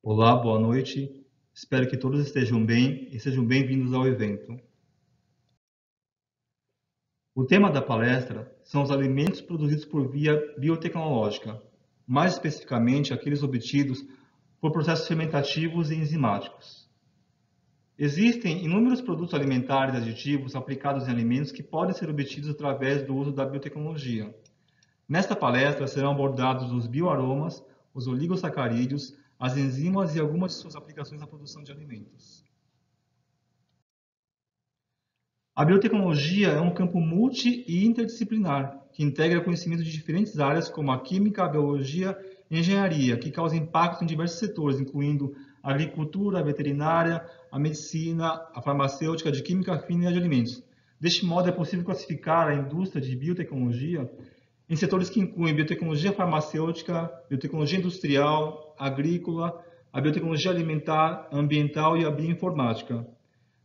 Olá, boa noite. Espero que todos estejam bem e sejam bem-vindos ao evento. O tema da palestra são os alimentos produzidos por via biotecnológica, mais especificamente aqueles obtidos por processos fermentativos e enzimáticos. Existem inúmeros produtos alimentares e aditivos aplicados em alimentos que podem ser obtidos através do uso da biotecnologia. Nesta palestra serão abordados os bioaromas, os oligossacarídeos, as enzimas e algumas de suas aplicações na produção de alimentos. A biotecnologia é um campo multi e interdisciplinar, que integra conhecimento de diferentes áreas como a química, a biologia e a engenharia, que causa impacto em diversos setores, incluindo a agricultura, a veterinária, a medicina, a farmacêutica, de química fina e a de alimentos. Deste modo, é possível classificar a indústria de biotecnologia em setores que incluem biotecnologia farmacêutica, biotecnologia industrial, agrícola, a biotecnologia alimentar, ambiental e a bioinformática.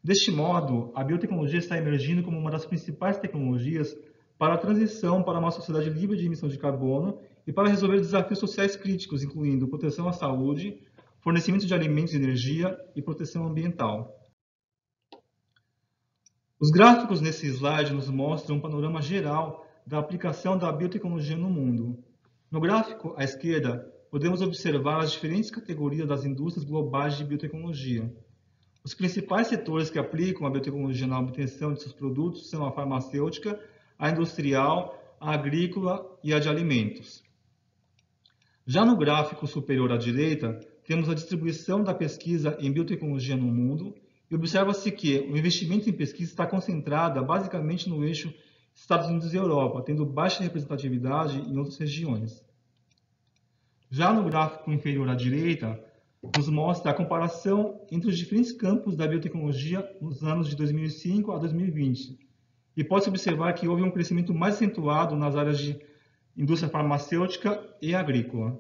Deste modo, a biotecnologia está emergindo como uma das principais tecnologias para a transição para uma sociedade livre de emissão de carbono e para resolver desafios sociais críticos, incluindo proteção à saúde, fornecimento de alimentos e energia e proteção ambiental. Os gráficos nesse slide nos mostram um panorama geral da aplicação da biotecnologia no mundo. No gráfico à esquerda, podemos observar as diferentes categorias das indústrias globais de biotecnologia. Os principais setores que aplicam a biotecnologia na obtenção de seus produtos são a farmacêutica, a industrial, a agrícola e a de alimentos. Já no gráfico superior à direita, temos a distribuição da pesquisa em biotecnologia no mundo e observa-se que o investimento em pesquisa está concentrado basicamente no eixo Estados Unidos e Europa, tendo baixa representatividade em outras regiões. Já no gráfico inferior à direita, nos mostra a comparação entre os diferentes campos da biotecnologia nos anos de 2005 a 2020. E pode-se observar que houve um crescimento mais acentuado nas áreas de indústria farmacêutica e agrícola.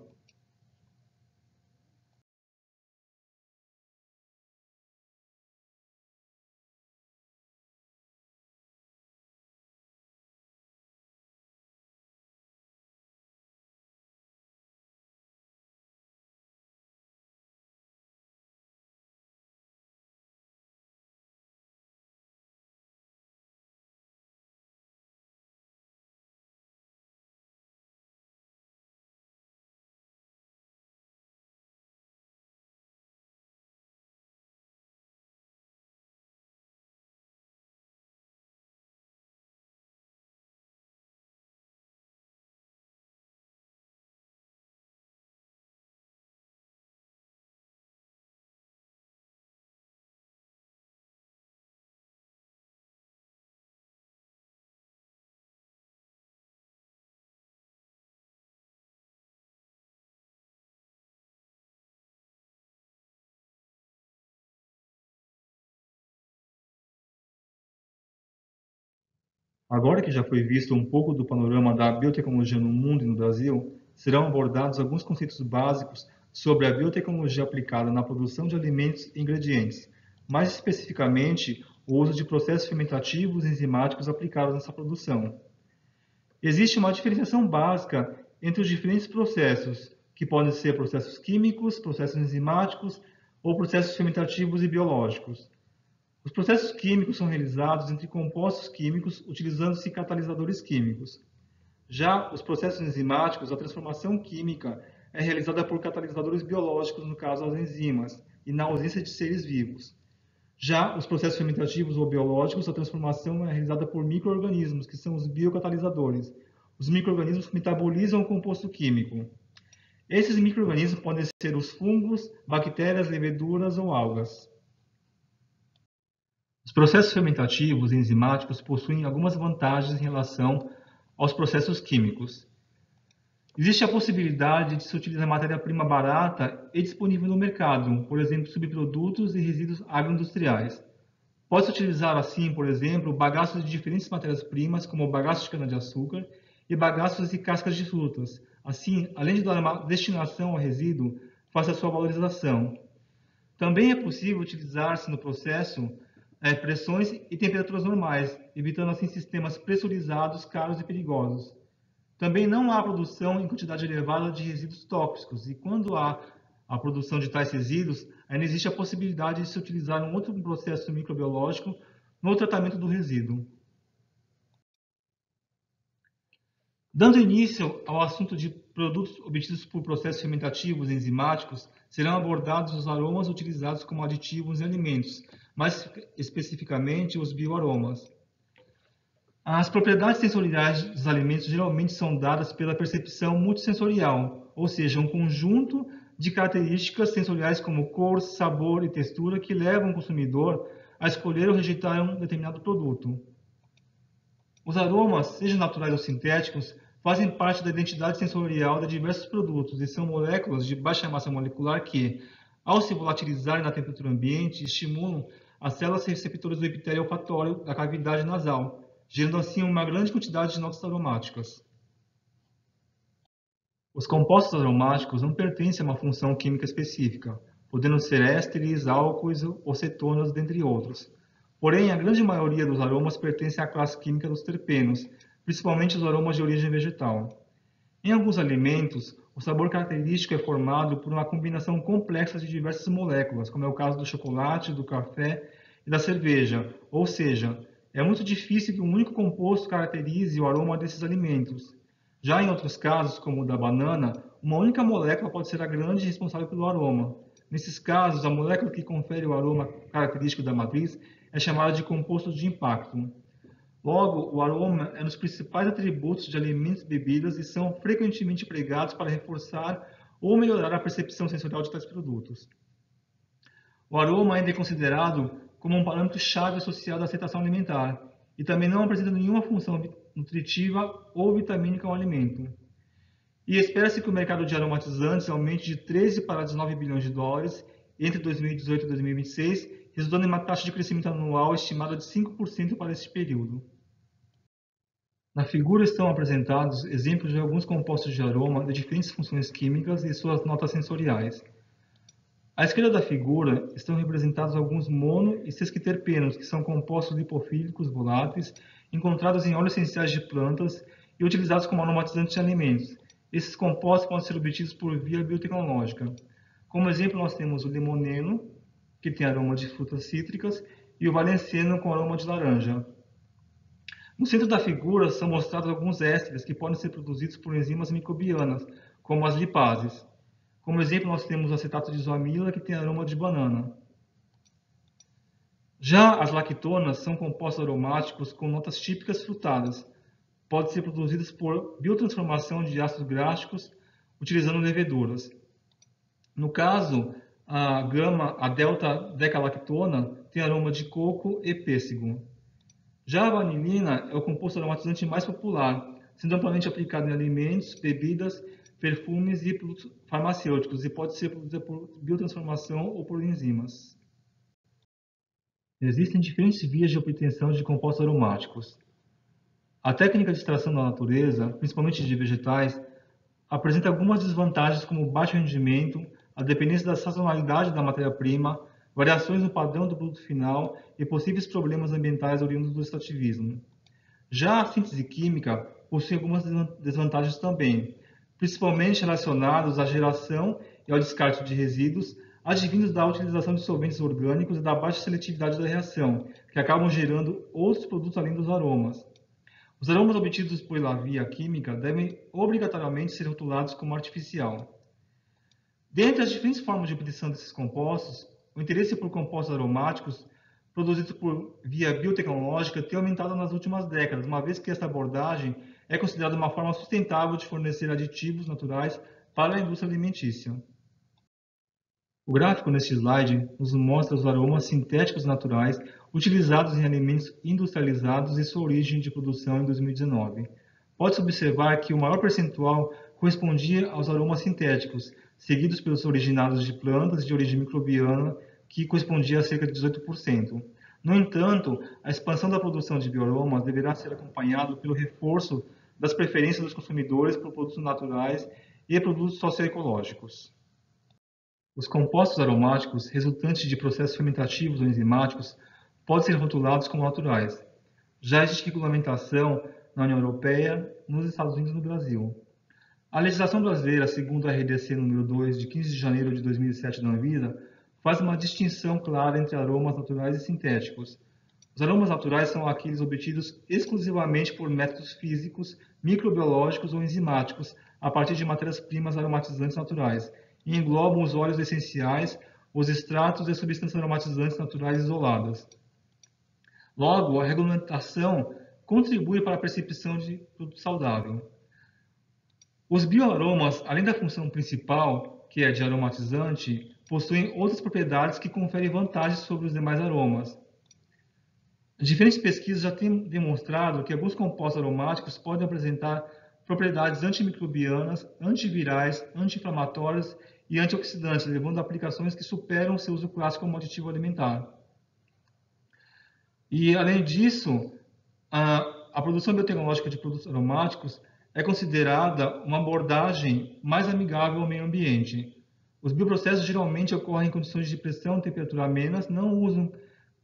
Agora que já foi visto um pouco do panorama da biotecnologia no mundo e no Brasil, serão abordados alguns conceitos básicos sobre a biotecnologia aplicada na produção de alimentos e ingredientes, mais especificamente o uso de processos fermentativos e enzimáticos aplicados nessa produção. Existe uma diferenciação básica entre os diferentes processos, que podem ser processos químicos, processos enzimáticos ou processos fermentativos e biológicos. Os processos químicos são realizados entre compostos químicos utilizando-se catalisadores químicos. Já os processos enzimáticos, a transformação química é realizada por catalisadores biológicos, no caso as enzimas, e na ausência de seres vivos. Já os processos fermentativos ou biológicos, a transformação é realizada por micro-organismos, que são os biocatalisadores. Os micro-organismos metabolizam o composto químico. Esses micro-organismos podem ser os fungos, bactérias, leveduras ou algas. Os processos fermentativos e enzimáticos possuem algumas vantagens em relação aos processos químicos. Existe a possibilidade de se utilizar matéria-prima barata e disponível no mercado, por exemplo, subprodutos e resíduos agroindustriais. Pode-se utilizar assim, por exemplo, bagaços de diferentes matérias-primas, como bagaços de cana-de-açúcar e bagaços de cascas de frutas. Assim, além de dar uma destinação ao resíduo, faz a sua valorização. Também é possível utilizar-se no processo pressões e temperaturas normais, evitando assim sistemas pressurizados, caros e perigosos. Também não há produção em quantidade elevada de resíduos tóxicos, e quando há a produção de tais resíduos, ainda existe a possibilidade de se utilizar um outro processo microbiológico no tratamento do resíduo. Dando início ao assunto de produtos obtidos por processos fermentativos e enzimáticos, serão abordados os aromas utilizados como aditivos em alimentos, mais especificamente os bioaromas. As propriedades sensoriais dos alimentos geralmente são dadas pela percepção multissensorial, ou seja, um conjunto de características sensoriais como cor, sabor e textura que levam o consumidor a escolher ou rejeitar um determinado produto. Os aromas, sejam naturais ou sintéticos, fazem parte da identidade sensorial de diversos produtos e são moléculas de baixa massa molecular que, ao se volatilizarem na temperatura ambiente, estimulam as células receptoras do epitélio olfatório da cavidade nasal, gerando assim uma grande quantidade de notas aromáticas. Os compostos aromáticos não pertencem a uma função química específica, podendo ser ésteres, álcoois ou cetonas, dentre outros. Porém, a grande maioria dos aromas pertence à classe química dos terpenos, principalmente os aromas de origem vegetal. Em alguns alimentos, o sabor característico é formado por uma combinação complexa de diversas moléculas, como é o caso do chocolate, do café e da cerveja, ou seja, é muito difícil que um único composto caracterize o aroma desses alimentos. Já em outros casos, como o da banana, uma única molécula pode ser a grande responsável pelo aroma. Nesses casos, a molécula que confere o aroma característico da matriz é chamada de composto de impacto. Logo, o aroma é um dos principais atributos de alimentos e bebidas e são frequentemente empregados para reforçar ou melhorar a percepção sensorial de tais produtos. O aroma ainda é considerado como um parâmetro-chave associado à aceitação alimentar e também não apresenta nenhuma função nutritiva ou vitamínica ao alimento. E espera-se que o mercado de aromatizantes aumente de 13 para 19 bilhões de dólares entre 2018 e 2026, resultando em uma taxa de crescimento anual estimada de 5% para esse período. Na figura estão apresentados exemplos de alguns compostos de aroma de diferentes funções químicas e suas notas sensoriais. À esquerda da figura estão representados alguns mono- e sesquiterpenos, que são compostos lipofílicos voláteis encontrados em óleos essenciais de plantas e utilizados como aromatizantes de alimentos. Esses compostos podem ser obtidos por via biotecnológica. Como exemplo, nós temos o limoneno, que tem aroma de frutas cítricas, e o valenciano com aroma de laranja. No centro da figura são mostrados alguns ésteres que podem ser produzidos por enzimas microbianas, como as lipases. Como exemplo, nós temos o acetato de isoamila, que tem aroma de banana. Já as lactonas são compostos aromáticos com notas típicas frutadas. Podem ser produzidas por biotransformação de ácidos gráficos utilizando leveduras. No caso, a delta-decalactona tem aroma de coco e pêssego. Já a vanilina é o composto aromatizante mais popular, sendo amplamente aplicado em alimentos, bebidas, perfumes e produtos farmacêuticos e pode ser produzida por biotransformação ou por enzimas. Existem diferentes vias de obtenção de compostos aromáticos. A técnica de extração da natureza, principalmente de vegetais, apresenta algumas desvantagens como baixo rendimento, a dependência da sazonalidade da matéria-prima, variações no padrão do produto final e possíveis problemas ambientais oriundos do extrativismo. Já a síntese química possui algumas desvantagens também, principalmente relacionados à geração e ao descarte de resíduos, advindos da utilização de solventes orgânicos e da baixa seletividade da reação, que acabam gerando outros produtos além dos aromas. Os aromas obtidos pela via química devem obrigatoriamente ser rotulados como artificial. Dentre as diferentes formas de obtenção desses compostos, o interesse por compostos aromáticos produzidos por via biotecnológica tem aumentado nas últimas décadas, uma vez que esta abordagem é considerada uma forma sustentável de fornecer aditivos naturais para a indústria alimentícia. O gráfico neste slide nos mostra os aromas sintéticos naturais utilizados em alimentos industrializados e sua origem de produção em 2019. Pode-se observar que o maior percentual correspondia aos aromas sintéticos, seguidos pelos originados de plantas de origem microbiana, que correspondia a cerca de 18%. No entanto, a expansão da produção de bioaromas deverá ser acompanhada pelo reforço das preferências dos consumidores por produtos naturais e produtos socioecológicos. Os compostos aromáticos resultantes de processos fermentativos ou enzimáticos podem ser rotulados como naturais. Já existe regulamentação na União Europeia, nos Estados Unidos e no Brasil. A legislação brasileira, segundo a RDC número 2, de 15 de janeiro de 2007 da Anvisa, faz uma distinção clara entre aromas naturais e sintéticos. Os aromas naturais são aqueles obtidos exclusivamente por métodos físicos, microbiológicos ou enzimáticos, a partir de matérias-primas aromatizantes naturais, e englobam os óleos essenciais, os extratos e as substâncias aromatizantes naturais isoladas. Logo, a regulamentação contribui para a percepção de produto saudável. Os bioaromas, além da função principal, que é de aromatizante, possuem outras propriedades que conferem vantagens sobre os demais aromas. Diferentes pesquisas já têm demonstrado que alguns compostos aromáticos podem apresentar propriedades antimicrobianas, antivirais, anti-inflamatórias e antioxidantes, levando a aplicações que superam seu uso clássico como aditivo alimentar. E, além disso, a produção biotecnológica de produtos aromáticos é considerada uma abordagem mais amigável ao meio ambiente. Os bioprocessos geralmente ocorrem em condições de pressão e temperatura amenas, não usam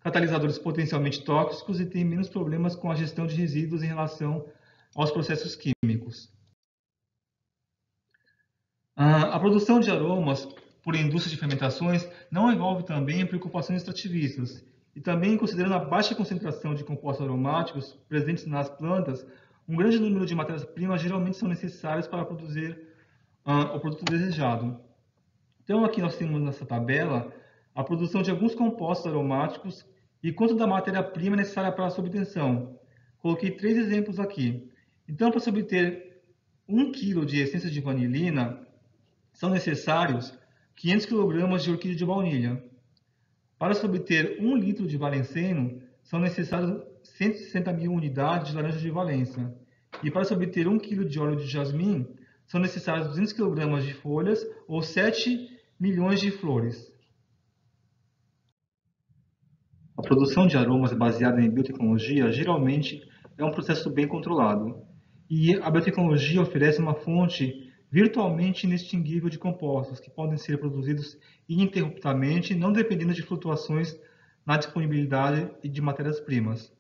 catalisadores potencialmente tóxicos e têm menos problemas com a gestão de resíduos em relação aos processos químicos. A produção de aromas por indústrias de fermentações não envolve também preocupações extrativistas, e também, considerando a baixa concentração de compostos aromáticos presentes nas plantas, um grande número de matérias-primas geralmente são necessárias para produzir o produto desejado. Então, aqui nós temos nessa tabela a produção de alguns compostos aromáticos e quanto da matéria-prima necessária para a sua obtenção. Coloquei 3 exemplos aqui. Então, para se obter 1 kg de essência de vanilina, são necessários 500 kg de orquídea de baunilha. Para se obter 1 litro de valenceno, são necessárias 160.000 unidades de laranja de valência. E para se obter 1 kg de óleo de jasmim, são necessários 200 kg de folhas ou 7 milhões de flores. A produção de aromas baseada em biotecnologia geralmente é um processo bem controlado. E a biotecnologia oferece uma fonte virtualmente inextinguível de compostos que podem ser produzidos ininterruptamente, não dependendo de flutuações na disponibilidade de matérias-primas.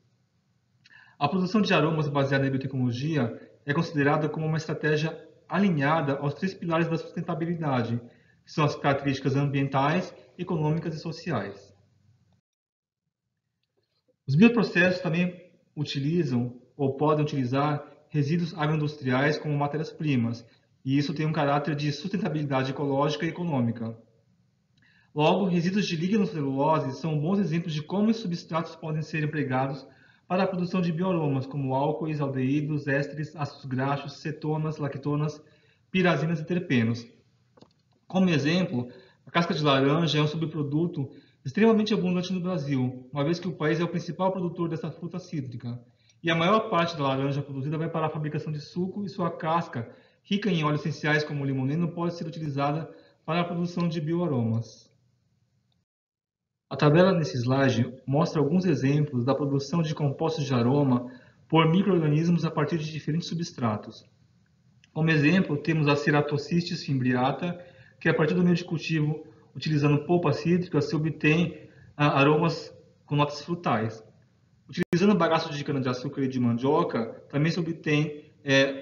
A produção de aromas baseada em biotecnologia é considerada como uma estratégia alinhada aos 3 pilares da sustentabilidade, que são as características ambientais, econômicas e sociais. Os bioprocessos também utilizam ou podem utilizar resíduos agroindustriais como matérias-primas, e isso tem um caráter de sustentabilidade ecológica e econômica. Logo, resíduos de lignocelulose são bons exemplos de como os substratos podem ser empregados para a produção de bioaromas, como álcoois, aldeídos, ésteres, ácidos graxos, cetonas, lactonas, pirazinas e terpenos. Como exemplo, a casca de laranja é um subproduto extremamente abundante no Brasil, uma vez que o país é o principal produtor dessa fruta cítrica. E a maior parte da laranja produzida vai para a fabricação de suco e sua casca, rica em óleos essenciais como o limoneno, pode ser utilizada para a produção de bioaromas. A tabela nesse slide mostra alguns exemplos da produção de compostos de aroma por micro-organismos a partir de diferentes substratos. Como exemplo, temos a Ceratocystis fimbriata, que a partir do meio de cultivo, utilizando polpa cítrica, se obtém aromas com notas frutais. Utilizando bagaço de cana-de-açúcar e de mandioca, também se obtém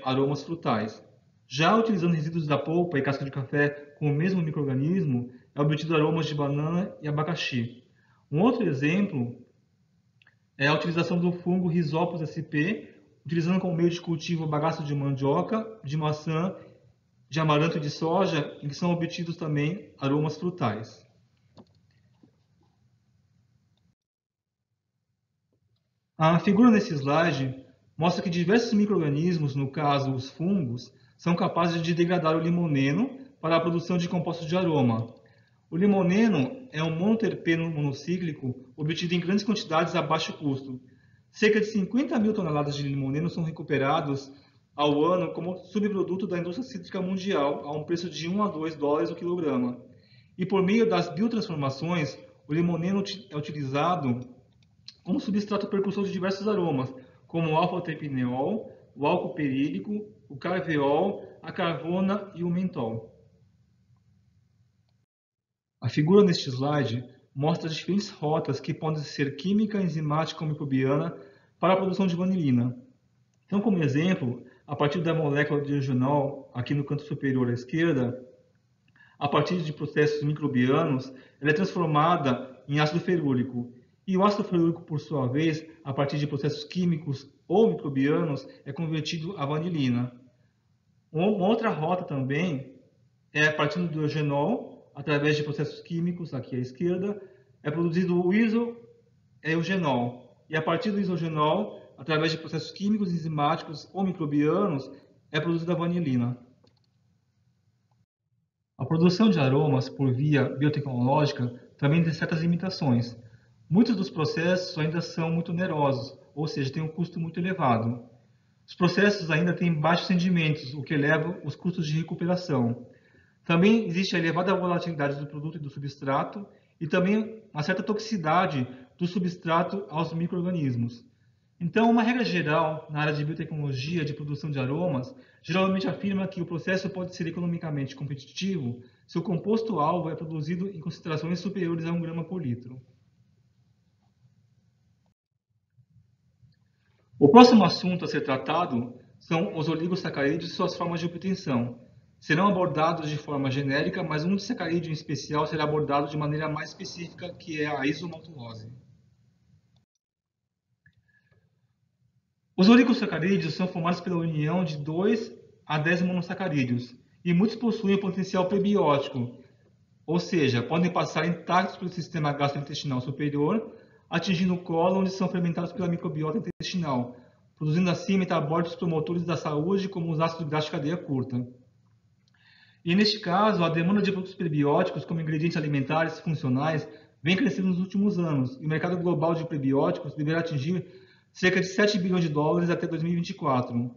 aromas frutais. Já utilizando resíduos da polpa e casca de café com o mesmo micro-organismo, é obtido aromas de banana e abacaxi. Um outro exemplo é a utilização do fungo Rhizopus sp, utilizando como meio de cultivo bagaço de mandioca, de maçã, de amaranto e de soja, em que são obtidos também aromas frutais. A figura nesse slide mostra que diversos micro-organismos, no caso os fungos, são capazes de degradar o limoneno para a produção de compostos de aroma. O limoneno é um monoterpeno monocíclico obtido em grandes quantidades a baixo custo. Cerca de 50.000 toneladas de limoneno são recuperados ao ano como subproduto da indústria cítrica mundial, a um preço de 1 a 2 dólares o quilograma. E por meio das biotransformações, o limoneno é utilizado como substrato precursor de diversos aromas, como o alfa-terpineol, o álcool perílico, o carveol, a carvona e o mentol. A figura neste slide mostra as diferentes rotas que podem ser química, enzimática ou microbiana para a produção de vanilina. Então, como exemplo, a partir da molécula de eugenol, aqui no canto superior à esquerda, a partir de processos microbianos, ela é transformada em ácido ferúrico. E o ácido ferúrico, por sua vez, a partir de processos químicos ou microbianos, é convertido a vanilina. Uma outra rota também é partindo do eugenol, através de processos químicos, aqui à esquerda, é produzido o isoeugenol. E a partir do isogenol, através de processos químicos, enzimáticos ou microbianos, é produzida a vanilina. A produção de aromas por via biotecnológica também tem certas limitações. Muitos dos processos ainda são muito onerosos, ou seja, têm um custo muito elevado. Os processos ainda têm baixos rendimentos, o que eleva os custos de recuperação. Também existe a elevada volatilidade do produto e do substrato e também uma certa toxicidade do substrato aos micro-organismos. Então, uma regra geral na área de biotecnologia de produção de aromas geralmente afirma que o processo pode ser economicamente competitivo se o composto-alvo é produzido em concentrações superiores a 1 grama por litro. O próximo assunto a ser tratado são os oligosacarídeos e suas formas de obtenção. Serão abordados de forma genérica, mas um disacarídeo em especial será abordado de maneira mais específica, que é a isomaltulose. Os oligosacarídeos são formados pela união de 2 a 10 monossacarídeos e muitos possuem potencial prebiótico, ou seja, podem passar intactos pelo sistema gastrointestinal superior, atingindo o cólon, onde são fermentados pela microbiota intestinal, produzindo assim metabólitos promotores da saúde, como os ácidos graxos de cadeia curta. E neste caso, a demanda de produtos prebióticos como ingredientes alimentares funcionais vem crescendo nos últimos anos, e o mercado global de prebióticos deverá atingir cerca de 7 bilhões de dólares até 2024.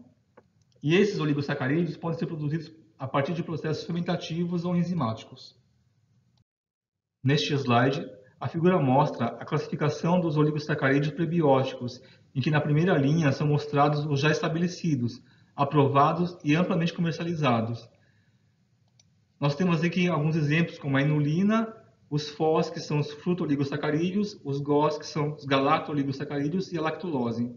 E esses oligosacarídeos podem ser produzidos a partir de processos fermentativos ou enzimáticos. Neste slide, a figura mostra a classificação dos oligosacarídeos prebióticos, em que na primeira linha são mostrados os já estabelecidos, aprovados e amplamente comercializados. Nós temos aqui alguns exemplos como a inulina, os FOS, que são os fruto-oligosacarídeos, os GOS, que são os galacto-oligosacarídeos, e a lactulose.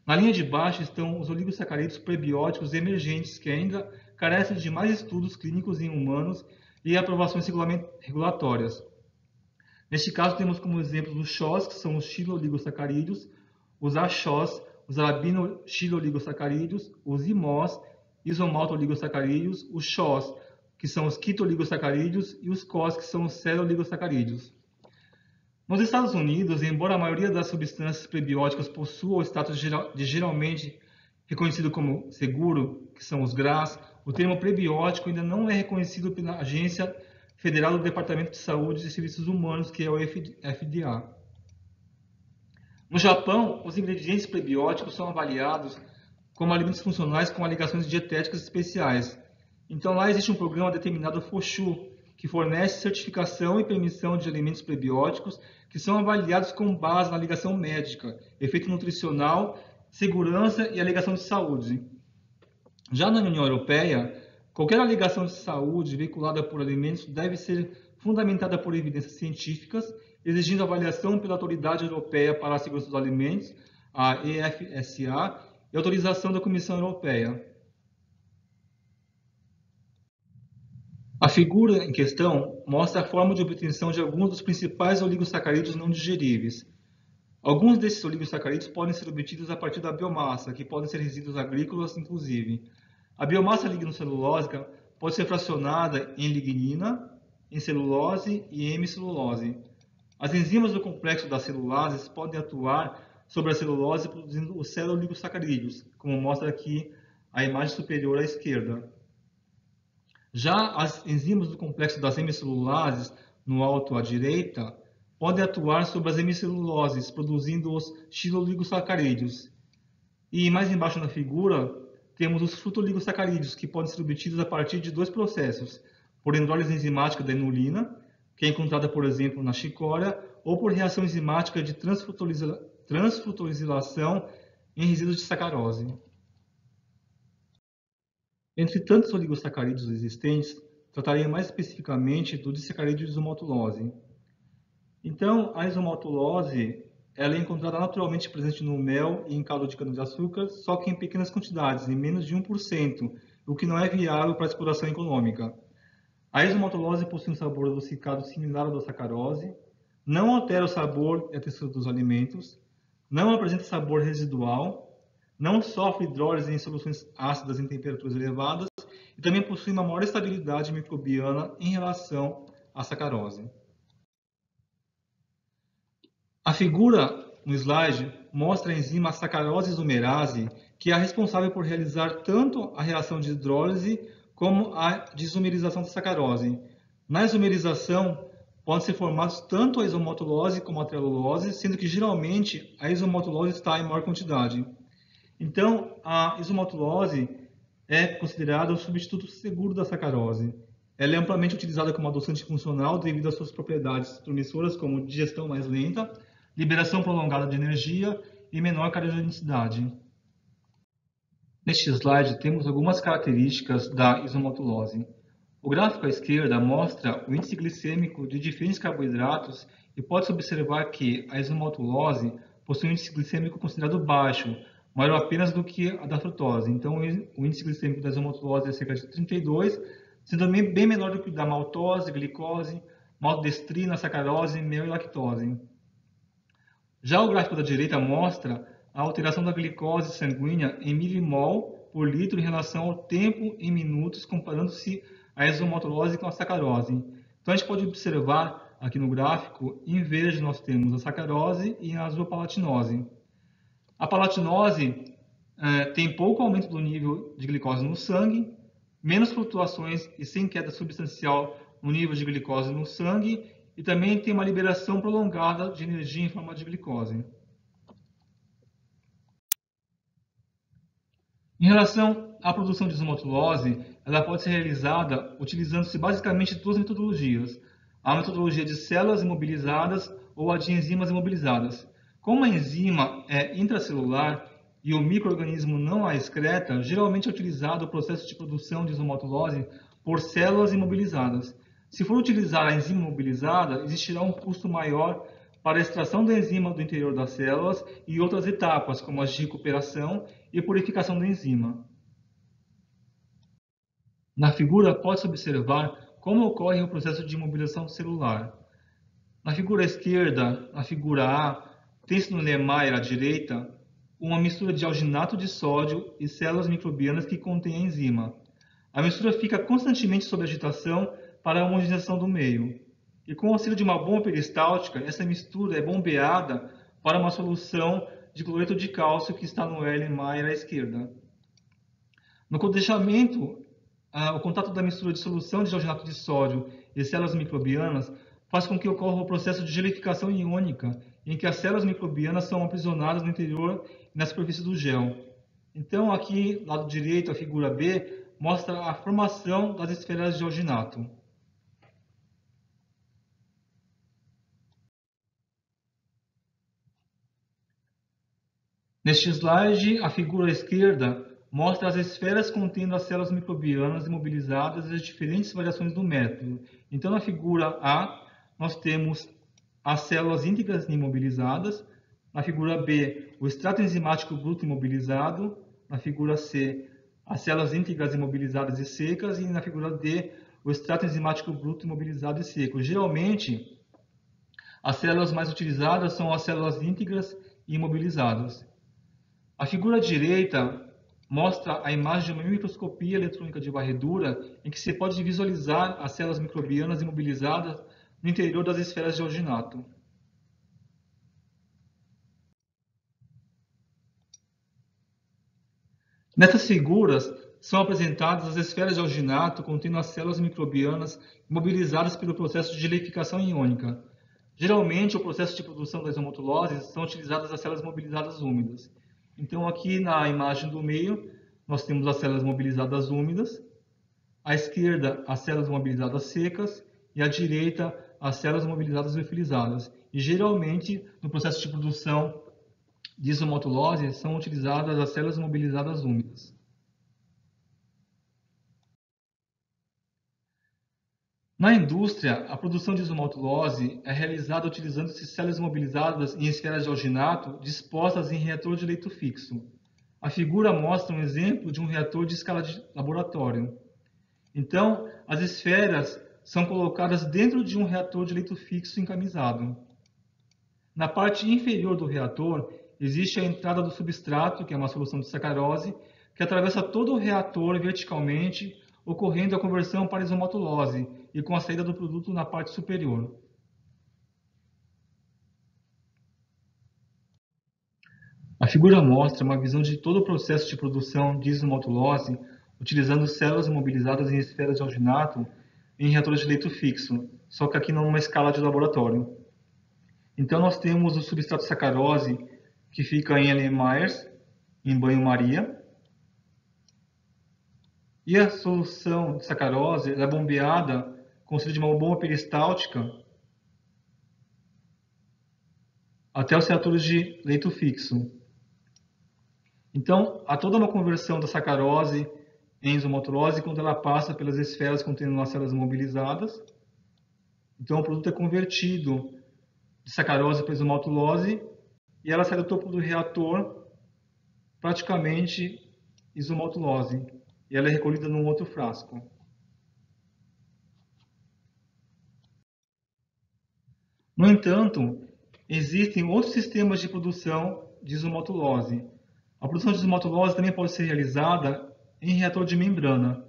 Na linha de baixo estão os oligosacarídeos prebióticos emergentes, que ainda carecem de mais estudos clínicos em humanos e aprovações regulatórias. Neste caso, temos como exemplos os XOS, que são os xilo-oligosacarídeos, os AXOS, os arabino-xilo-oligosacarídeos, os IMOS, isomalto-oligosacarídeos, os XOS, que são os quito-oligosacarídeos, e os COS, que são os cero-oligosacarídeos. Nos Estados Unidos, embora a maioria das substâncias prebióticas possua o status de geralmente reconhecido como seguro, que são os GRAS, o termo prebiótico ainda não é reconhecido pela Agência Federal do Departamento de Saúde e Serviços Humanos, que é o FDA. No Japão, os ingredientes prebióticos são avaliados como alimentos funcionais com alegações dietéticas especiais. Então, lá existe um programa determinado FOSHU, que fornece certificação e permissão de alimentos prebióticos que são avaliados com base na alegação médica, efeito nutricional, segurança e alegação de saúde. Já na União Europeia, qualquer alegação de saúde veiculada por alimentos deve ser fundamentada por evidências científicas, exigindo avaliação pela Autoridade Europeia para a Segurança dos Alimentos, a EFSA, e autorização da Comissão Europeia. A figura em questão mostra a forma de obtenção de alguns dos principais oligosacarídeos não digeríveis. Alguns desses oligosacarídeos podem ser obtidos a partir da biomassa, que podem ser resíduos agrícolas, inclusive. A biomassa lignocelulósica pode ser fracionada em lignina, em celulose e em hemicelulose. As enzimas do complexo das celulases podem atuar sobre a celulose produzindo os cero-oligosacarídeos, como mostra aqui a imagem superior à esquerda. Já as enzimas do complexo das hemicelulases, no alto à direita, podem atuar sobre as hemiceluloses, produzindo os xilo-oligosacarídeos. E mais embaixo na figura, temos os fruto-oligosacarídeos, que podem ser obtidos a partir de 2 processos, por endólise enzimática da inulina, que é encontrada, por exemplo, na chicória, ou por reação enzimática de transfrutolização em resíduos de sacarose. Entre tantos oligosacarídeos existentes, tratarei mais especificamente do disacarídeo de isomaltulose. Então, a isomaltulose ela é encontrada naturalmente presente no mel e em caldo de cana-de-açúcar, só que em pequenas quantidades, em menos de 1%, o que não é viável para a exploração econômica. A isomaltulose possui um sabor adocicado similar ao da sacarose, não altera o sabor e a textura dos alimentos, não apresenta sabor residual, não sofre hidrólise em soluções ácidas em temperaturas elevadas e também possui uma maior estabilidade microbiana em relação à sacarose. A figura no slide mostra a enzima sacarose isomerase, que é a responsável por realizar tanto a reação de hidrólise como a de isomerização da sacarose. Na isomerização, podem ser formados tanto a isomaltulose como a trelulose, sendo que geralmente a isomaltulose está em maior quantidade. Então, a isomaltulose é considerada o substituto seguro da sacarose. Ela é amplamente utilizada como adoçante funcional devido às suas propriedades promissoras como digestão mais lenta, liberação prolongada de energia e menor cariogenicidade. Neste slide temos algumas características da isomaltulose. O gráfico à esquerda mostra o índice glicêmico de diferentes carboidratos e pode-se observar que a isomaltulose possui um índice glicêmico considerado baixo, maior apenas do que a da frutose. Então, o índice glicêmico da isomaltulose é cerca de 32, sendo também bem menor do que o da maltose, glicose, maltodestrina, sacarose, mel e lactose. Já o gráfico da direita mostra a alteração da glicose sanguínea em milimol por litro em relação ao tempo em minutos, comparando-se a isomaltulose com a sacarose. Então, a gente pode observar aqui no gráfico, em verde nós temos a sacarose e em azul a palatinose. A palatinose tem pouco aumento do nível de glicose no sangue, menos flutuações e sem queda substancial no nível de glicose no sangue e também tem uma liberação prolongada de energia em forma de glicose. Em relação à produção de isomaltulose, ela pode ser realizada utilizando-se basicamente de duas metodologias. A metodologia de células imobilizadas ou a de enzimas imobilizadas. Como a enzima é intracelular e o micro-organismo não a excreta, geralmente é utilizado o processo de produção de isomaltulose por células imobilizadas. Se for utilizar a enzima imobilizada, existirá um custo maior para a extração da enzima do interior das células e outras etapas, como as de recuperação e purificação da enzima. Na figura, pode-se observar como ocorre o processo de imobilização celular. Na figura esquerda, na figura A, tem-se no Lemaier à direita uma mistura de alginato de sódio e células microbianas que contém a enzima. A mistura fica constantemente sob agitação para a homogeneização do meio. E com o auxílio de uma bomba peristáltica, essa mistura é bombeada para uma solução de cloreto de cálcio que está no Erlenmeyer à esquerda. No condensamento, o contato da mistura de solução de alginato de sódio e células microbianas faz com que ocorra o processo de gelificação iônica, em que as células microbianas são aprisionadas no interior e na superfície do gel. Então, aqui, lado direito, a figura B, mostra a formação das esferas de alginato. Neste slide, a figura à esquerda mostra as esferas contendo as células microbianas imobilizadas e as diferentes variações do método. Então, na figura A, nós temos as células íntegras imobilizadas. Na figura B, o extrato enzimático bruto imobilizado. Na figura C, as células íntegras imobilizadas e secas. E na figura D, o extrato enzimático bruto imobilizado e seco. Geralmente, as células mais utilizadas são as células íntegras e imobilizadas. A figura direita mostra a imagem de uma microscopia eletrônica de varredura em que se pode visualizar as células microbianas imobilizadas no interior das esferas de alginato. Nessas figuras são apresentadas as esferas de alginato contendo as células microbianas imobilizadas pelo processo de gelificação iônica. Geralmente, o processo de produção das isomaltuloses são utilizadas as células mobilizadas úmidas. Então, aqui na imagem do meio, nós temos as células mobilizadas úmidas, à esquerda, as células mobilizadas secas e à direita, as células mobilizadas liofilizadas. E, geralmente, no processo de produção de isomaltulose, são utilizadas as células mobilizadas úmidas. Na indústria, a produção de isomaltulose é realizada utilizando-se células imobilizadas em esferas de alginato dispostas em reator de leito fixo. A figura mostra um exemplo de um reator de escala de laboratório. Então, as esferas são colocadas dentro de um reator de leito fixo encamisado. Na parte inferior do reator, existe a entrada do substrato, que é uma solução de sacarose, que atravessa todo o reator verticalmente, ocorrendo a conversão para isomaltulose e com a saída do produto na parte superior. A figura mostra uma visão de todo o processo de produção de isomaltulose utilizando células imobilizadas em esferas de alginato em reatores de leito fixo, só que aqui numa escala de laboratório. Então nós temos o substrato sacarose que fica em Erlenmeyers, em banho-maria, e a solução de sacarose é bombeada com auxílio de uma bomba peristáltica até os reatores de leito fixo. Então, há toda uma conversão da sacarose em isomaltulose quando ela passa pelas esferas contendo as células mobilizadas. Então, o produto é convertido de sacarose para isomaltulose e ela sai do topo do reator praticamente isomaltulose. E ela é recolhida num outro frasco. No entanto, existem outros sistemas de produção de isomaltulose. A produção de isomaltulose também pode ser realizada em reator de membrana.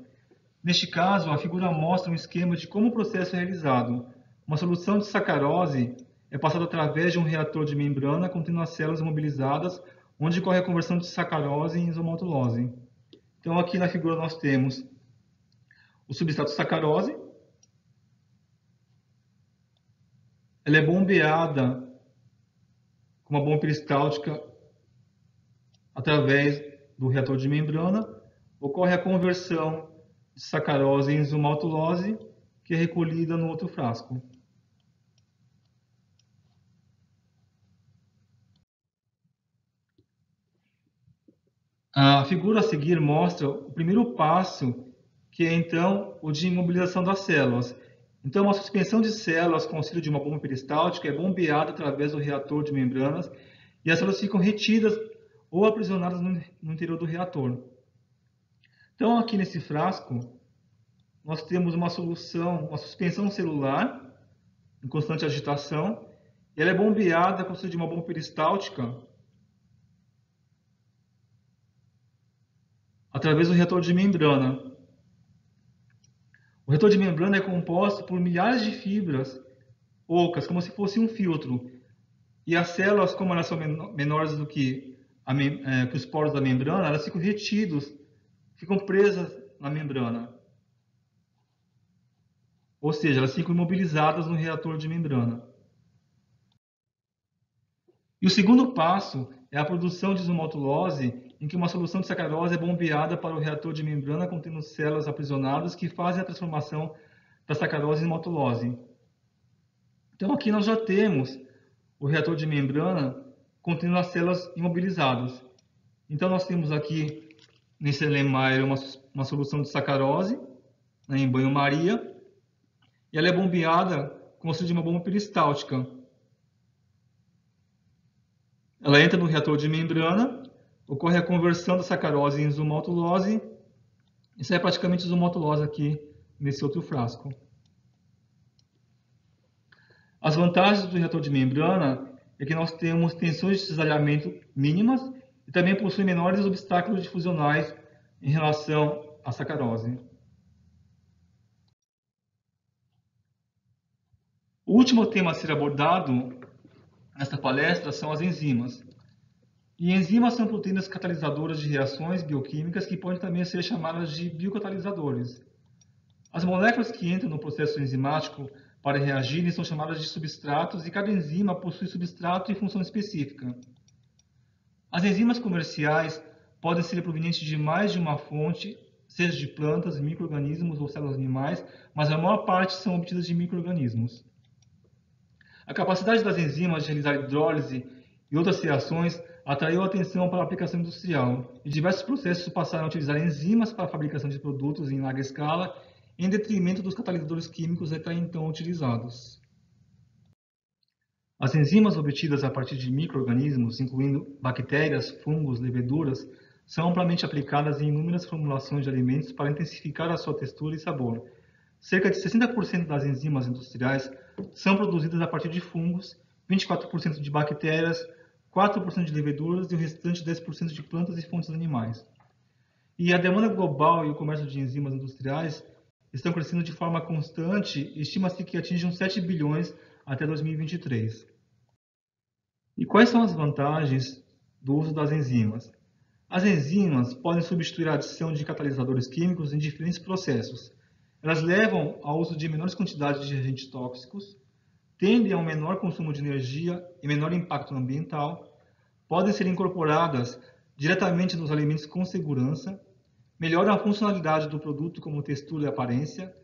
Neste caso, a figura mostra um esquema de como o processo é realizado. Uma solução de sacarose é passada através de um reator de membrana contendo as células mobilizadas, onde ocorre a conversão de sacarose em isomaltulose. Então, aqui na figura nós temos o substrato sacarose. Ela é bombeada com uma bomba peristáltica através do reator de membrana. Ocorre a conversão de sacarose em isomaltulose, que é recolhida no outro frasco. A figura a seguir mostra o primeiro passo, que é então o de imobilização das células. Então, uma suspensão de células com auxílio de uma bomba peristáltica é bombeada através do reator de membranas e as células ficam retidas ou aprisionadas no interior do reator. Então, aqui nesse frasco, nós temos uma solução, uma suspensão celular em constante agitação, e ela é bombeada com auxílio de uma bomba peristáltica através do reator de membrana. O reator de membrana é composto por milhares de fibras ocas, como se fosse um filtro. E as células, como elas são menores do que os poros da membrana, elas ficam retidas, ficam presas na membrana. Ou seja, elas ficam imobilizadas no reator de membrana. E o segundo passo é a produção de isomaltulose, em que uma solução de sacarose é bombeada para o reator de membrana contendo células aprisionadas que fazem a transformação da sacarose em maltulose. Então aqui nós já temos o reator de membrana contendo as células imobilizadas. Então nós temos aqui nesse Erlenmeyer uma solução de sacarose, né, em banho-maria, e ela é bombeada com o auxílio de uma bomba peristáltica. Ela entra no reator de membrana, ocorre a conversão da sacarose em isomaltulose, e sai praticamente isomaltulose aqui nesse outro frasco. As vantagens do reator de membrana é que nós temos tensões de cisalhamento mínimas e também possui menores obstáculos difusionais em relação à sacarose. O último tema a ser abordado nesta palestra são as enzimas. E enzimas são proteínas catalisadoras de reações bioquímicas que podem também ser chamadas de biocatalisadores. As moléculas que entram no processo enzimático para reagirem são chamadas de substratos e cada enzima possui substrato e função específica. As enzimas comerciais podem ser provenientes de mais de uma fonte, seja de plantas, micro-organismos ou células animais, mas a maior parte são obtidas de micro-organismos. A capacidade das enzimas de realizar hidrólise e outras reações atraiu a atenção para a aplicação industrial, e diversos processos passaram a utilizar enzimas para a fabricação de produtos em larga escala em detrimento dos catalisadores químicos até então utilizados. As enzimas obtidas a partir de micro-organismos, incluindo bactérias, fungos, leveduras, são amplamente aplicadas em inúmeras formulações de alimentos para intensificar a sua textura e sabor. Cerca de 60% das enzimas industriais são produzidas a partir de fungos, 24% de bactérias, 4% de leveduras e o restante 10% de plantas e fontes animais. E a demanda global e o comércio de enzimas industriais estão crescendo de forma constante e estima-se que atinjam 7 bilhões até 2023. E quais são as vantagens do uso das enzimas? As enzimas podem substituir a adição de catalisadores químicos em diferentes processos. Elas levam ao uso de menores quantidades de agentes tóxicos, tendem a um menor consumo de energia e menor impacto ambiental, podem ser incorporadas diretamente nos alimentos com segurança, melhoram a funcionalidade do produto como textura e aparência,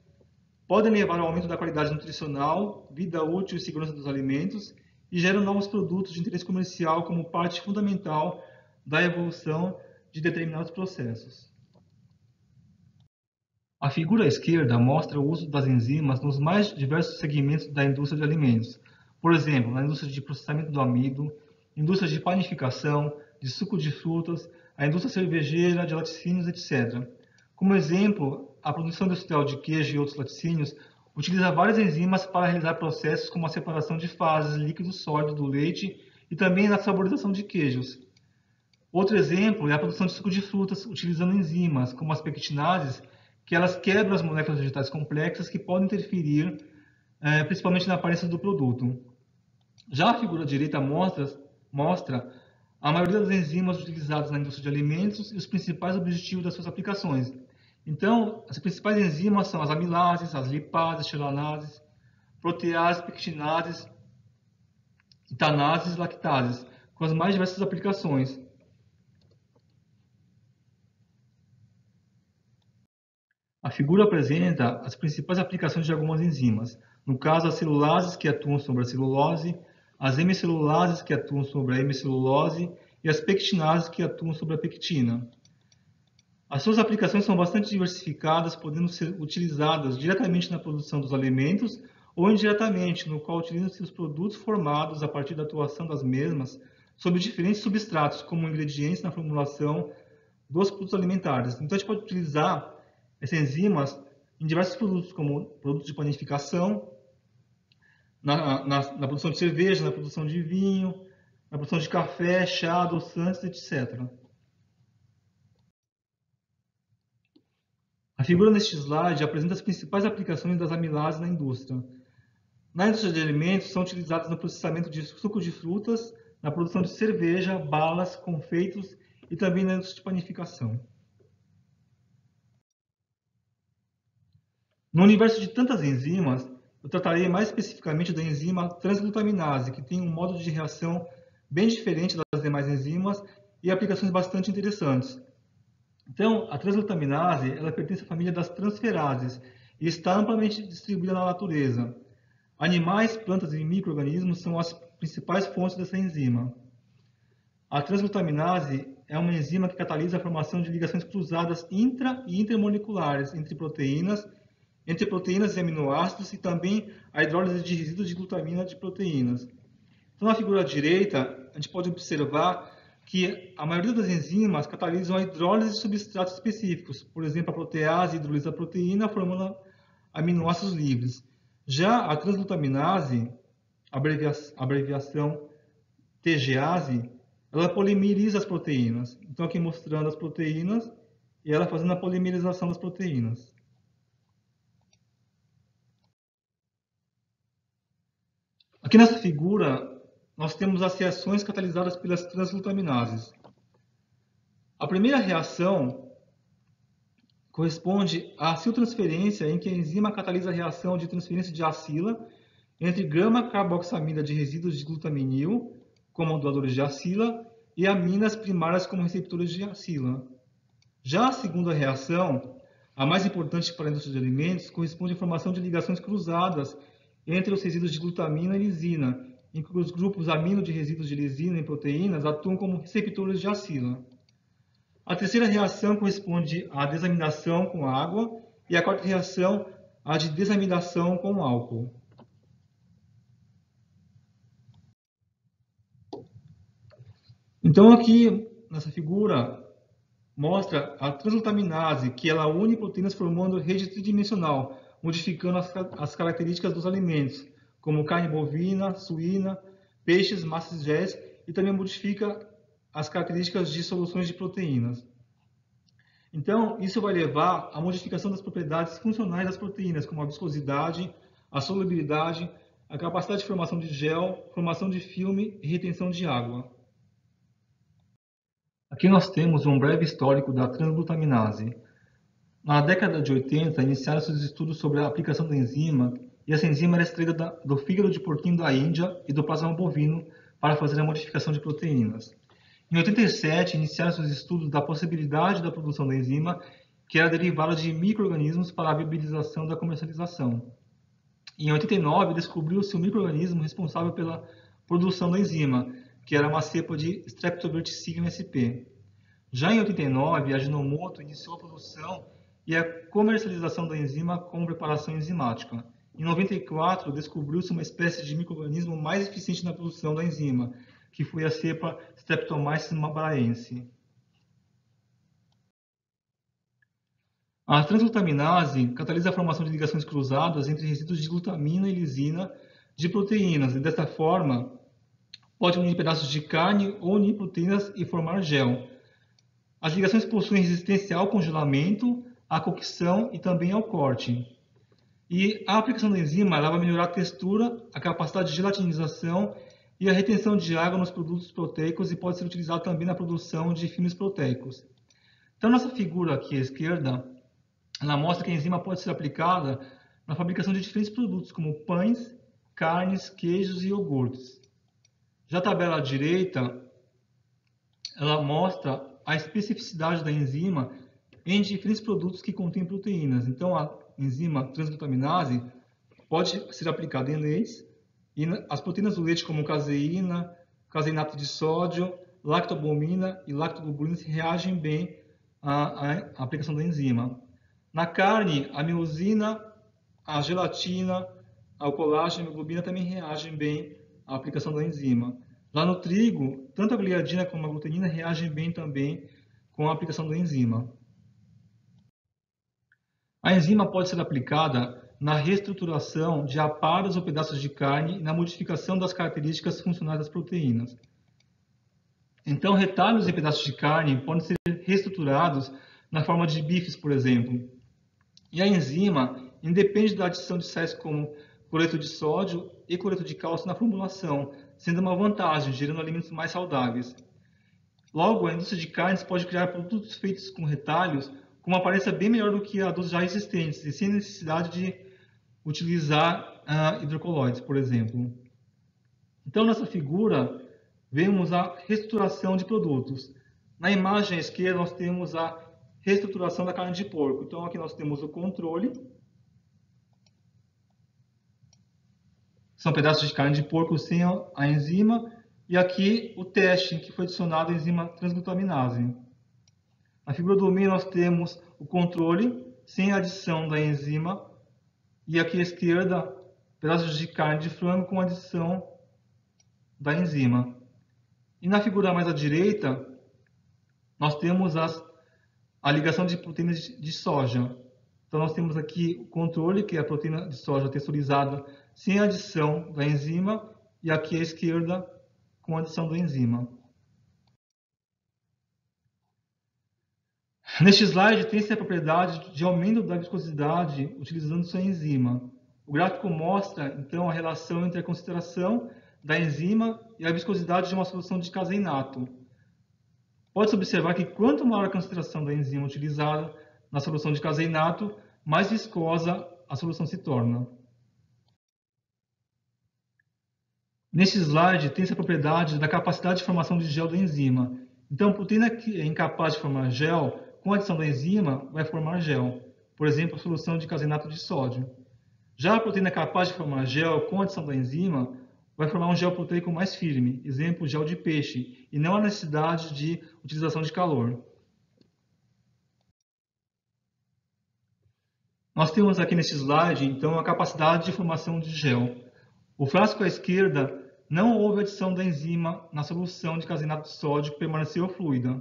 podem levar ao aumento da qualidade nutricional, vida útil e segurança dos alimentos e geram novos produtos de interesse comercial como parte fundamental da evolução de determinados processos. A figura à esquerda mostra o uso das enzimas nos mais diversos segmentos da indústria de alimentos. Por exemplo, na indústria de processamento do amido, indústria de panificação, de suco de frutas, a indústria cervejeira, de laticínios, etc. Como exemplo, a produção industrial de queijo e outros laticínios utiliza várias enzimas para realizar processos como a separação de fases líquido sólido do leite e também na saborização de queijos. Outro exemplo é a produção de suco de frutas utilizando enzimas, como as pectinases, que elas quebram as moléculas vegetais complexas que podem interferir principalmente na aparência do produto. Já a figura à direita mostra a maioria das enzimas utilizadas na indústria de alimentos e os principais objetivos das suas aplicações. Então, as principais enzimas são as amilases, as lipases, xeranases, proteases, pectinases, tanases e lactases, com as mais diversas aplicações. A figura apresenta as principais aplicações de algumas enzimas. No caso, as celulases que atuam sobre a celulose, as hemicelulases que atuam sobre a hemicelulose e as pectinases que atuam sobre a pectina. As suas aplicações são bastante diversificadas, podendo ser utilizadas diretamente na produção dos alimentos ou indiretamente, no qual utilizam-se os produtos formados a partir da atuação das mesmas sobre diferentes substratos, como ingredientes na formulação dos produtos alimentares. Então, a gente pode utilizar essas enzimas em diversos produtos, como produtos de panificação, na produção de cerveja, na produção de vinho, na produção de café, chá, adoçantes, etc. A figura neste slide apresenta as principais aplicações das amilases na indústria. Na indústria de alimentos, são utilizadas no processamento de suco de frutas, na produção de cerveja, balas, confeitos e também na indústria de panificação. No universo de tantas enzimas, eu tratarei mais especificamente da enzima transglutaminase, que tem um modo de reação bem diferente das demais enzimas e aplicações bastante interessantes. Então, a transglutaminase ela pertence à família das transferases e está amplamente distribuída na natureza. Animais, plantas e micro-organismos são as principais fontes dessa enzima. A transglutaminase é uma enzima que catalisa a formação de ligações cruzadas intra- e intermoleculares entre proteínas e aminoácidos e também a hidrólise de resíduos de glutamina de proteínas. Então, na figura à direita, a gente pode observar que a maioria das enzimas catalisam a hidrólise de substratos específicos, por exemplo, a protease hidrolisa a proteína formando aminoácidos livres. Já a transglutaminase, abreviação TGase, ela polimeriza as proteínas. Então, aqui mostrando as proteínas e ela fazendo a polimerização das proteínas. Aqui nessa figura, nós temos as reações catalisadas pelas transglutaminases. A primeira reação corresponde à aciltransferência, em que a enzima catalisa a reação de transferência de acila entre gama-carboxamida de resíduos de glutaminil, como doadores de acila, e aminas primárias como receptores de acila. Já a segunda reação, a mais importante para a indústria de alimentos, corresponde à formação de ligações cruzadas entre os resíduos de glutamina e lisina, em que os grupos amino de resíduos de lisina em proteínas atuam como receptores de acila. A terceira reação corresponde à desaminação com água, E a quarta reação, a de desamidação com álcool. Então aqui, nessa figura, mostra a transglutaminase, que ela une proteínas formando rede tridimensional, modificando as características dos alimentos, como carne bovina, suína, peixes, massas de géis, e também modifica as características de soluções de proteínas. Então, isso vai levar à modificação das propriedades funcionais das proteínas, como a viscosidade, a solubilidade, a capacidade de formação de gel, formação de filme e retenção de água. Aqui nós temos um breve histórico da transglutaminase. Na década de 80, iniciaram-se os estudos sobre a aplicação da enzima, e essa enzima era extraída do fígado de porquinho da Índia e do plasma bovino para fazer a modificação de proteínas. Em 87, iniciaram-se os estudos da possibilidade da produção da enzima, que era derivada de micro-organismos para a viabilização da comercialização. Em 89, descobriu-se o micro-organismo responsável pela produção da enzima, que era uma cepa de Streptoverticillium sp. Já em 89, a Ajinomoto iniciou a produção e a comercialização da enzima como preparação enzimática. Em 94, descobriu-se uma espécie de micro-organismo mais eficiente na produção da enzima, que foi a cepa Streptomyces mabraense. A transglutaminase catalisa a formação de ligações cruzadas entre resíduos de glutamina e lisina de proteínas, e desta forma pode unir pedaços de carne ou unir proteínas e formar gel. As ligações possuem resistência ao congelamento, à cocção e também ao corte. E a aplicação da enzima ela vai melhorar a textura, a capacidade de gelatinização e a retenção de água nos produtos proteicos e pode ser utilizado também na produção de filmes proteicos. Então, nessa figura aqui à esquerda, ela mostra que a enzima pode ser aplicada na fabricação de diferentes produtos, como pães, carnes, queijos e iogurtes. Já a tabela à direita, ela mostra a especificidade da enzima em diferentes produtos que contêm proteínas. Então, a enzima transglutaminase pode ser aplicada em leites, e as proteínas do leite, como caseína, caseinato de sódio, lactobomina e lactoglobulina, reagem bem à aplicação da enzima. Na carne, a miosina, a gelatina, o colágeno e a hemoglobina também reagem bem à aplicação da enzima. Lá no trigo, tanto a gliadina como a glutenina reagem bem também com a aplicação da enzima. A enzima pode ser aplicada na reestruturação de aparos ou pedaços de carne e na modificação das características funcionais das proteínas. Então, retalhos e pedaços de carne podem ser reestruturados na forma de bifes, por exemplo. E a enzima independe da adição de sais como cloreto de sódio e cloreto de cálcio na formulação, sendo uma vantagem, gerando alimentos mais saudáveis. Logo, a indústria de carnes pode criar produtos feitos com retalhos com uma aparência bem melhor do que a dos já existentes, e sem necessidade de utilizar hidrocolóides, por exemplo. Então, nessa figura, vemos a reestruturação de produtos. Na imagem à esquerda, nós temos a reestruturação da carne de porco. Então, aqui nós temos o controle. São pedaços de carne de porco sem a enzima. E aqui o teste, em que foi adicionada a enzima transglutaminase. Na figura do meio, nós temos o controle sem a adição da enzima. E aqui à esquerda, pedaços de carne de frango com adição da enzima. E na figura mais à direita, nós temos a ligação de proteínas de soja. Então, nós temos aqui o controle, que é a proteína de soja texturizada sem a adição da enzima, e aqui à esquerda, com a adição da enzima. Neste slide, tem-se a propriedade de aumento da viscosidade utilizando sua enzima. O gráfico mostra, então, a relação entre a concentração da enzima e a viscosidade de uma solução de caseinato. Pode-se observar que quanto maior a concentração da enzima utilizada na solução de caseinato, mais viscosa a solução se torna. Neste slide, tem-se a propriedade da capacidade de formação de gel da enzima. Então, a proteína que é incapaz de formar gel, com a adição da enzima, vai formar gel. Por exemplo, a solução de caseinato de sódio. Já a proteína capaz de formar gel, com a adição da enzima, vai formar um gel proteico mais firme, exemplo, gel de peixe, e não a necessidade de utilização de calor. Nós temos aqui neste slide, então, a capacidade de formação de gel. O frasco à esquerda não houve adição da enzima na solução de caseinato de sódio que permaneceu fluida.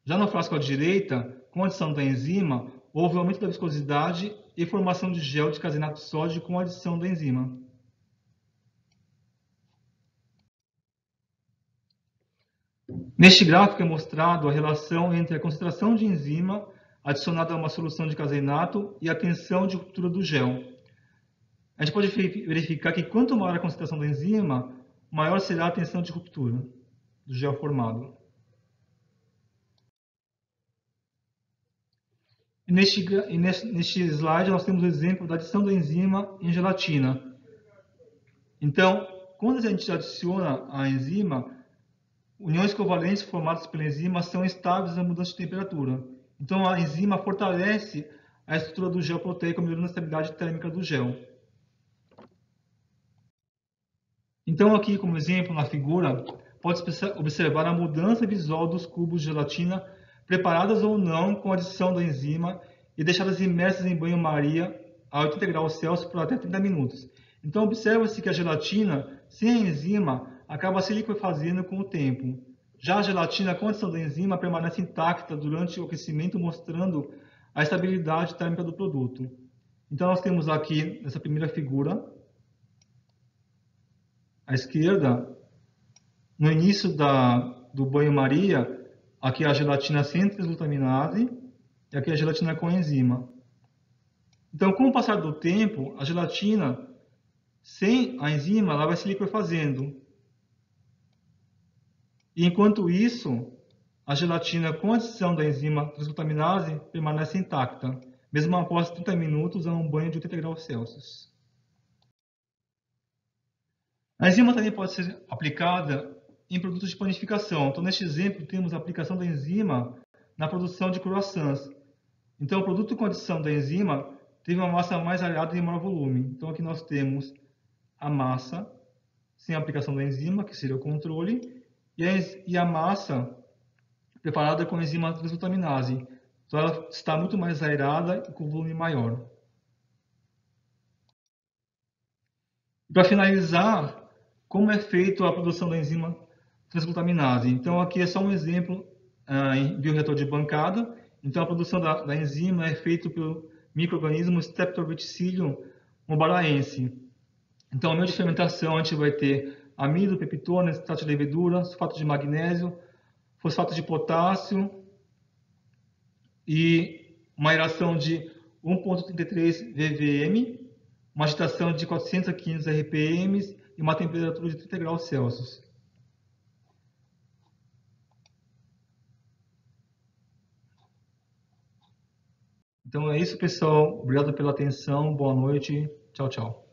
Já no frasco à direita, com a adição da enzima, houve aumento da viscosidade e formação de gel de caseinato de sódio com a adição da enzima. Neste gráfico é mostrado a relação entre a concentração de enzima adicionada a uma solução de caseinato e a tensão de ruptura do gel. A gente pode verificar que quanto maior a concentração da enzima, maior será a tensão de ruptura do gel formado. E neste slide nós temos o exemplo da adição da enzima em gelatina. Então, quando a gente adiciona a enzima, uniões covalentes formadas pela enzima são estáveis na mudança de temperatura. Então, a enzima fortalece a estrutura do gel proteico, melhorando a estabilidade térmica do gel. Então, aqui como exemplo na figura, pode observar a mudança visual dos cubos de gelatina, preparadas ou não com a adição da enzima e deixadas imersas em banho-maria a 80 graus Celsius por até 30 minutos. Então, observa-se que a gelatina, sem a enzima, acaba se liquefazendo com o tempo. Já a gelatina, com a adição da enzima, permanece intacta durante o aquecimento, mostrando a estabilidade térmica do produto. Então, nós temos aqui, nessa primeira figura, à esquerda, no início do banho-maria, aqui a gelatina sem transglutaminase e aqui a gelatina com enzima. Então, com o passar do tempo, a gelatina sem a enzima ela vai se liquefazendo. E enquanto isso, a gelatina com adição da enzima transglutaminase permanece intacta, mesmo após 30 minutos a um banho de 80 graus Celsius. A enzima também pode ser aplicada em produtos de panificação. Então, neste exemplo, temos a aplicação da enzima na produção de croissants. Então, o produto com adição da enzima teve uma massa mais areada e maior volume. Então, aqui nós temos a massa sem a aplicação da enzima, que seria o controle, e a massa preparada com a enzima transglutaminase. Então, ela está muito mais aerada e com volume maior. Para finalizar, como é feita a produção da enzima transglutaminase? Então, aqui é só um exemplo em bioreator de bancada. Então, a produção da enzima é feita pelo micro-organismo Streptoverticillium mubaraense. Então, no meio de fermentação, a gente vai ter amido, peptona, extrato de levedura, sulfato de magnésio, fosfato de potássio e uma aeração de 1,33 ppm, uma agitação de 400 a 500 RPM e uma temperatura de 30 graus Celsius. Então é isso, pessoal. Obrigado pela atenção. Boa noite. Tchau, tchau.